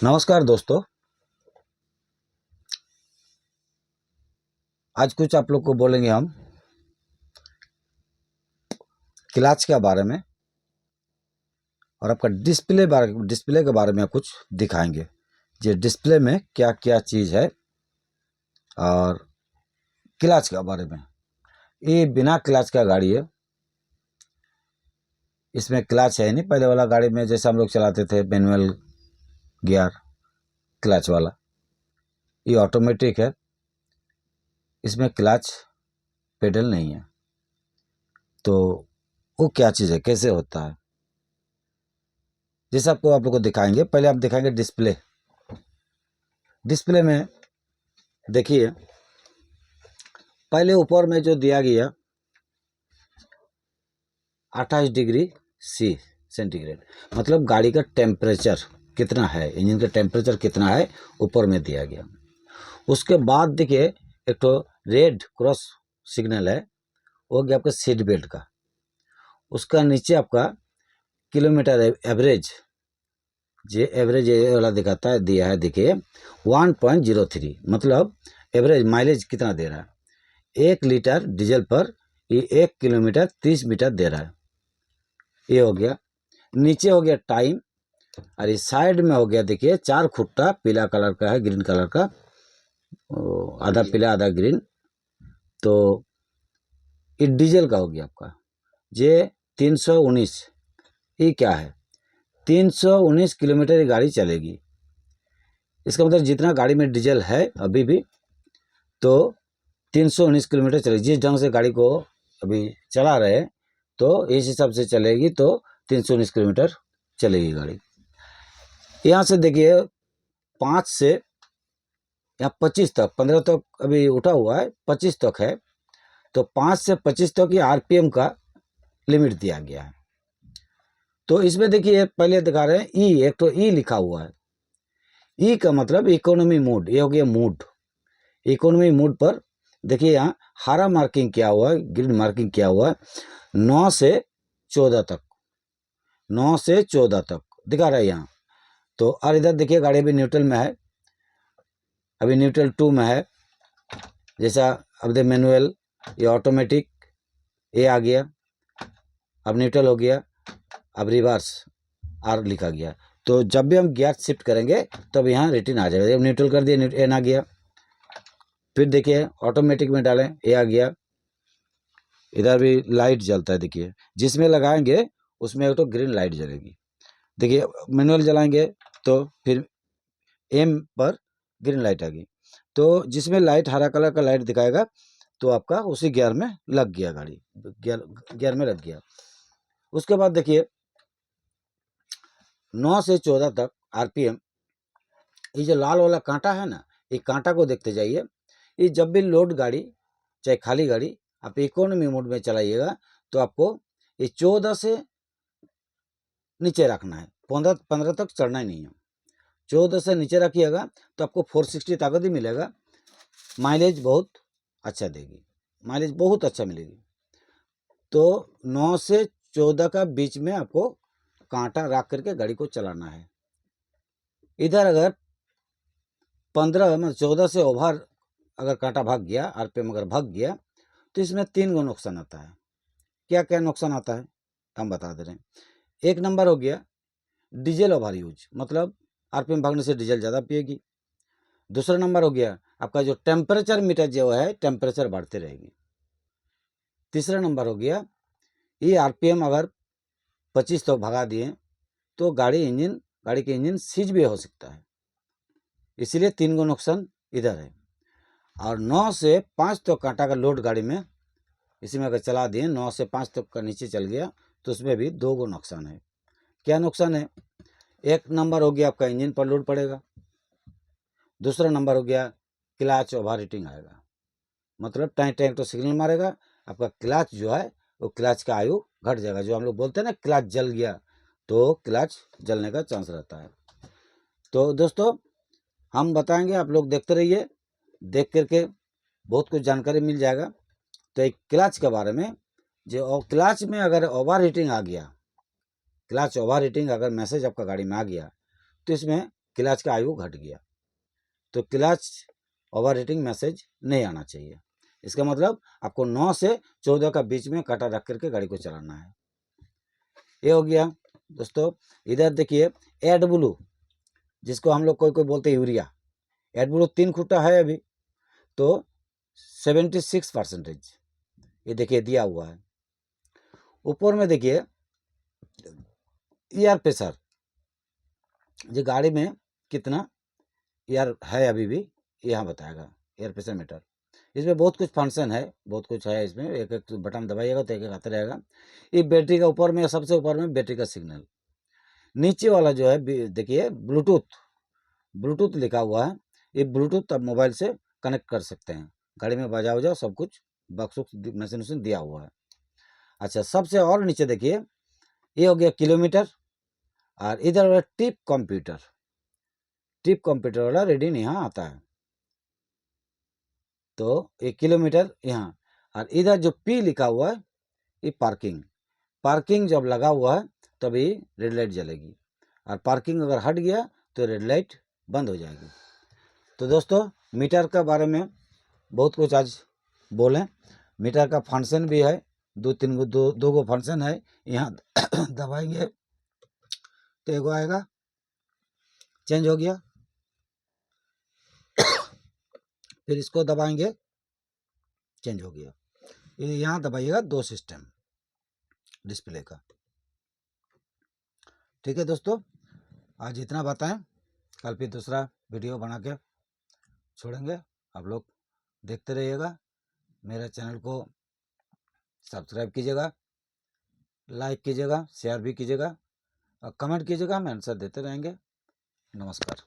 नमस्कार दोस्तों। आज कुछ आप लोग को बोलेंगे हम क्लच के बारे में और आपका डिस्प्ले के बारे में कुछ दिखाएंगे। ये डिस्प्ले में क्या क्या चीज़ है और क्लच के बारे में। ये बिना क्लच का गाड़ी है, इसमें क्लच है नहीं। पहले वाला गाड़ी में जैसे हम लोग चलाते थे मैनुअल गियर क्लच वाला, ये ऑटोमेटिक है, इसमें क्लच पेडल नहीं है। तो वो क्या चीज़ है, कैसे होता है, जैसे आपको आप लोग को दिखाएंगे। पहले आप दिखाएंगे डिस्प्ले में देखिए, पहले ऊपर में जो दिया गया 28 डिग्री सी सेंटीग्रेड, मतलब गाड़ी का टेम्परेचर कितना है, इंजन का टेम्परेचर कितना है, ऊपर में दिया गया। उसके बाद देखिए एक तो रेड क्रॉस सिग्नल है, वो गया आपका सीट बेल्ट का। उसका नीचे आपका किलोमीटर एवरेज, ये एवरेज ये वाला दिखाता है, दिया है देखिए 1.03, मतलब एवरेज माइलेज कितना दे रहा है। 1 लीटर डीजल पर ये 1 किलोमीटर 30 मीटर दे रहा है। ये हो गया। नीचे हो गया टाइम, और इस साइड में हो गया देखिए 4 खुट्टा पीला कलर का है, ग्रीन कलर का, आधा पीला आधा ग्रीन। तो ये डीजल का हो गया आपका। ये 319, ये क्या है, 319 किलोमीटर ये गाड़ी चलेगी। इसका मतलब जितना गाड़ी में डीजल है अभी भी, तो 319 किलोमीटर चलेगी। जिस ढंग से गाड़ी को अभी चला रहे हैं तो इस हिसाब से चलेगी, तो 319 किलोमीटर चलेगी गाड़ी। यहाँ से देखिए 5 से यहाँ 25 तक, 15 तक अभी उठा हुआ है, 25 तक है। तो 5 से 25 तक ये आरपीएम का लिमिट दिया गया है। तो इसमें देखिए पहले दिखा रहे हैं ई, एक तो ई लिखा हुआ है। ई का मतलब इकोनॉमी मोड, ये हो गया मोड। इकोनॉमी मोड पर देखिए यहाँ हरा मार्किंग किया हुआ है, ग्रीन मार्किंग किया हुआ है, 9 से 14 तक, 9 से 14 तक दिखा रहा है यहाँ। तो और इधर देखिए गाड़ी अभी न्यूट्रल में है, अभी न्यूट्रल 2 में है। जैसा अब दे मैनुअल, ये ऑटोमेटिक, ये आ गया, अब न्यूट्रल हो गया, अब रिवर्स आर लिखा गया। तो जब भी हम गियर शिफ्ट करेंगे तब यहाँ रेटिन आ जाएगा। जब न्यूट्रल कर दिया, एन आ गया। फिर देखिए ऑटोमेटिक में डालें, ये आ गया। इधर भी लाइट जलता है देखिए, जिसमें लगाएंगे उसमें एक तो ग्रीन लाइट जलेगी। देखिए मैनुअल जलाएंगे तो फिर एम पर ग्रीन लाइट आ गई। तो जिसमें लाइट हरा कलर का लाइट दिखाएगा तो आपका उसी गियर में लग गया, गाड़ी गियर में लग गया। उसके बाद देखिए 9 से 14 तक आरपीएम, ये जो लाल वाला कांटा है ना, ये कांटा को देखते जाइए। ये जब भी लोड गाड़ी चाहे खाली गाड़ी आप इकोनॉमी मोड में चलाइएगा तो आपको ये 14 से नीचे रखना है, 15 तक चढ़ना ही नहीं है। 14 से नीचे रखिएगा तो आपको 460 ताकत ही मिलेगा। माइलेज बहुत अच्छा देगी, माइलेज बहुत अच्छा मिलेगी। तो 9 से 14 का बीच में आपको कांटा रख करके गाड़ी को चलाना है। इधर अगर 15 में 14 से ओवर अगर कांटा भाग गया, आरपीएम अगर भाग गया, तो इसमें 3 गो नुकसान आता है। क्या क्या नुकसान आता है हम बता दे रहे हैं। एक नंबर हो गया डीजल ओवर यूज, मतलब आरपीएम भागने से डीजल ज़्यादा पिएगी। दूसरा नंबर हो गया आपका जो टेम्परेचर मीटर जो है, टेम्परेचर बढ़ते रहेगी। तीसरा नंबर हो गया ये आरपीएम अगर 25 तक भगा दिए तो गाड़ी के इंजन सीज भी हो सकता है। इसीलिए 3 गो नुकसान इधर है। और 9 से 5 तक कांटा का लोड गाड़ी में, इसी में अगर चला दिए 9 से 5 तक का नीचे चल गया तो उसमें भी 2 गो नुकसान है। क्या नुकसान है? एक नंबर हो गया आपका इंजन पर लोड पड़ेगा। दूसरा नंबर हो गया क्लच ओवर हीटिंग आएगा, मतलब टैंक टैंक तो सिग्नल मारेगा, आपका क्लच जो है वो क्लच का आयु घट जाएगा। जो हम लोग बोलते हैं ना क्लच जल गया, तो क्लच जलने का चांस रहता है। तो दोस्तों हम बताएंगे, आप लोग देखते रहिए, देख करके बहुत कुछ जानकारी मिल जाएगा। तो एक क्लच के बारे में, जो क्लच में अगर ओवर हीटिंग आ गया, क्लच ओवर हीटिंग अगर मैसेज आपका गाड़ी में आ गया, तो इसमें क्लच का आयु घट गया, तो क्लच ओवर हीटिंग मैसेज नहीं आना चाहिए। इसका मतलब आपको 9 से 14 का बीच में काटा रख करके गाड़ी को चलाना है। ये हो गया दोस्तों। इधर देखिए एड ब्लू, जिसको हम लोग कोई कोई बोलते हैं यूरिया, एड ब्लू 3 खुट्टा है अभी, तो 76%, ये देखिए दिया हुआ है। ऊपर में देखिए एयर प्रेशर, जो गाड़ी में कितना एयर है अभी भी यहाँ बताएगा, एयर प्रेशर मीटर। इसमें बहुत कुछ फंक्शन है, बहुत कुछ है इसमें, एक एक बटन दबाइएगा तो एक एक आता रहेगा। ये बैटरी का ऊपर में, सबसे ऊपर में बैटरी का सिग्नल। नीचे वाला जो है देखिए ब्लूटूथ, ब्लूटूथ लिखा हुआ है, ये ब्लूटूथ आप मोबाइल से कनेक्ट कर सकते हैं, गाड़ी में बजाओ जाओ सब कुछ, बक्स मशीन उशीन दिया हुआ है। अच्छा, सबसे और नीचे देखिए ये हो गया किलोमीटर, और इधर वाला टिप कंप्यूटर, टिप कंप्यूटर वाला रीडिंग यहाँ आता है, तो ये किलोमीटर यहाँ। और इधर जो पी लिखा हुआ है ये पार्किंग, पार्किंग जब लगा हुआ है तभी रेड लाइट जलेगी, और पार्किंग अगर हट गया तो रेड लाइट बंद हो जाएगी। तो दोस्तों मीटर के बारे में बहुत कुछ आज बोलें। मीटर का फंक्शन भी है, दो गो फंक्शन है। यहाँ दबाएंगे तो एगो आएगा, चेंज हो गया, फिर इसको दबाएंगे चेंज हो गया। ये यहाँ दबाइएगा 2 सिस्टम डिस्प्ले का। ठीक है दोस्तों, आज इतना बताएं, कल फिर दूसरा वीडियो बना के छोड़ेंगे। आप लोग देखते रहिएगा, मेरे चैनल को सब्सक्राइब कीजिएगा, लाइक कीजिएगा, शेयर भी कीजिएगा, और कमेंट कीजिएगा, हम आंसर देते रहेंगे। नमस्कार।